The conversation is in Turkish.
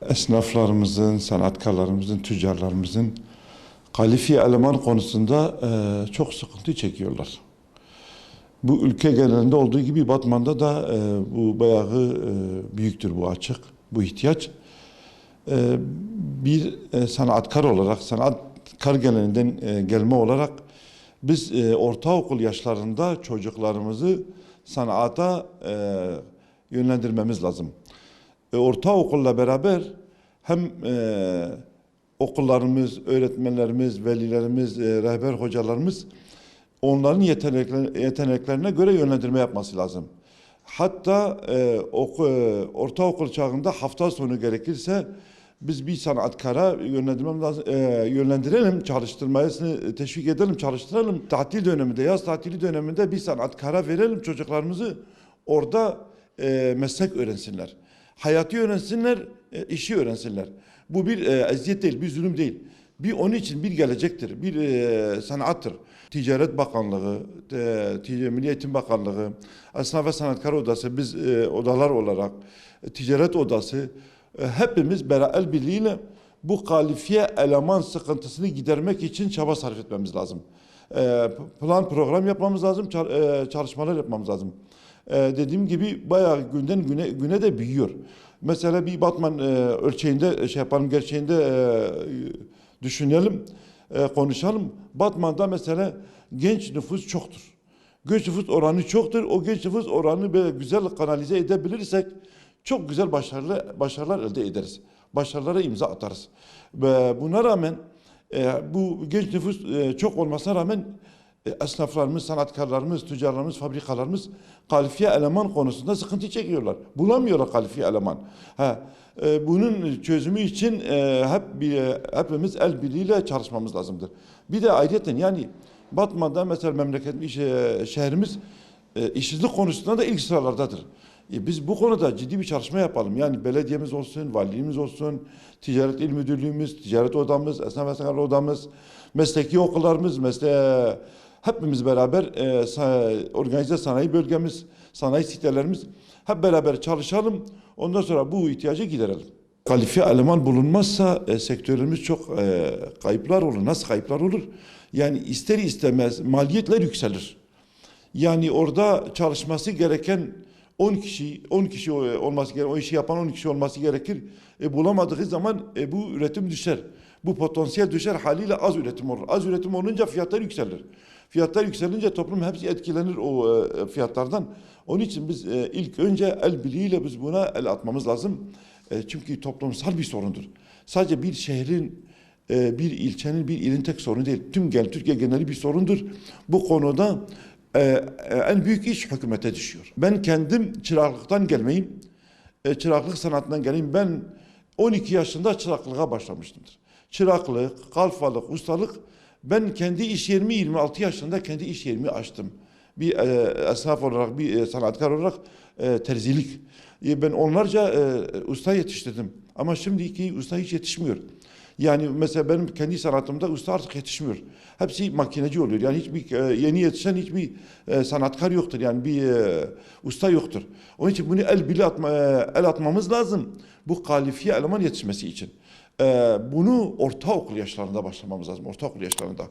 Esnaflarımızın, sanatkarlarımızın, tüccarlarımızın kalifiye eleman konusunda çok sıkıntı çekiyorlar. Bu ülke genelinde olduğu gibi Batman'da da bu bayağı büyüktür, bu açık, bu ihtiyaç. Bir sanatkar olarak, sanatkar geleneğinden gelme olarak biz ortaokul yaşlarında çocuklarımızı sanata yönlendirmemiz lazım. Ortaokulla beraber hem okullarımız, öğretmenlerimiz, velilerimiz, rehber hocalarımız onların yeteneklerine göre yönlendirme yapması lazım. Hatta ortaokul çağında hafta sonu gerekirse biz bir sanatkara yönlendirelim, çalıştırmayı teşvik edelim, çalıştıralım. Tatil döneminde, yaz tatili döneminde bir sanatkara verelim çocuklarımızı. Orada meslek öğrensinler. Hayatı öğrensinler, işi öğrensinler. Bu bir eziyet değil, bir zulüm değil. Onun için bir gelecektir, bir sanattır. Ticaret Bakanlığı, Milli Eğitim Bakanlığı, Esnaf ve Sanatkar Odası, biz odalar olarak, Ticaret Odası, hepimiz el birliğiyle bu kalifiye eleman sıkıntısını gidermek için çaba sarf etmemiz lazım. Plan program yapmamız lazım, çalışmalar yapmamız lazım. Dediğim gibi bayağı günden güne de büyüyor. Mesela bir Batman ölçeğinde gerçeğinde düşünelim, konuşalım. Batman'da mesela genç nüfus çoktur. Genç nüfus oranı çoktur. O genç nüfus oranını böyle güzel kanalize edebilirsek çok güzel başarılar elde ederiz. Başarılara imza atarız. Ve buna rağmen bu genç nüfus çok olmasına rağmen esnaflarımız, sanatkarlarımız, tüccarlarımız, fabrikalarımız kalifiye eleman konusunda sıkıntı çekiyorlar. Bulamıyorlar kalifiye eleman. Bunun çözümü için hepimiz el birliğiyle çalışmamız lazımdır. Bir de ayrıca yani Batman'da mesela şehrimiz işsizlik konusunda da ilk sıralardadır. Biz bu konuda ciddi bir çalışma yapalım. Yani belediyemiz olsun, valiliğimiz olsun, ticaret il müdürlüğümüz, ticaret odamız, esnaf ve sanayi odamız, mesleki okullarımız, hepimiz beraber organize sanayi bölgemiz, sanayi sitelerimiz hep beraber çalışalım. Ondan sonra bu ihtiyacı giderelim. Kalifiye eleman bulunmazsa sektörümüz çok kayıplar olur. Nasıl kayıplar olur? Yani ister istemez maliyetler yükselir. Yani orada çalışması gereken 10 kişi olması gerekir. O işi yapan 10 kişi olması gerekir. Bulamadığı zaman bu üretim düşer. Bu potansiyel düşer, haliyle az üretim olur. Az üretim olunca fiyatlar yükselir. Fiyatlar yükselince toplum hepsi etkilenir o fiyatlardan. Onun için biz ilk önce el birliğiyle biz buna el atmamız lazım. Çünkü toplumsal bir sorundur. Sadece bir şehrin, bir ilçenin, bir ilin tek sorunu değil. Türkiye geneli bir sorundur. Bu konuda en büyük iş hükümete düşüyor. Ben kendim çıraklıktan gelmeyim. Çıraklık sanatından geleyim. Ben 12 yaşında çıraklığa başlamışımdır. Çıraklık, kalfalık, ustalık. Ben kendi iş yerimi 26 yaşında kendi iş yerimi açtım. Bir esnaf olarak, bir sanatkar olarak terzilik. Ben onlarca usta yetiştirdim. Ama şimdiki usta hiç yetişmiyor. Yani mesela benim kendi sanatımda usta artık yetişmiyor. Hepsi makineci oluyor. Yani hiçbir yeni yetişen hiçbir sanatkar yoktur. Yani bir usta yoktur. Onun için bunu el atmamız lazım. Bu kalifiye eleman yetişmesi için. Bunu ortaokul yaşlarında başlamamız lazım. Ortaokul yaşlarında.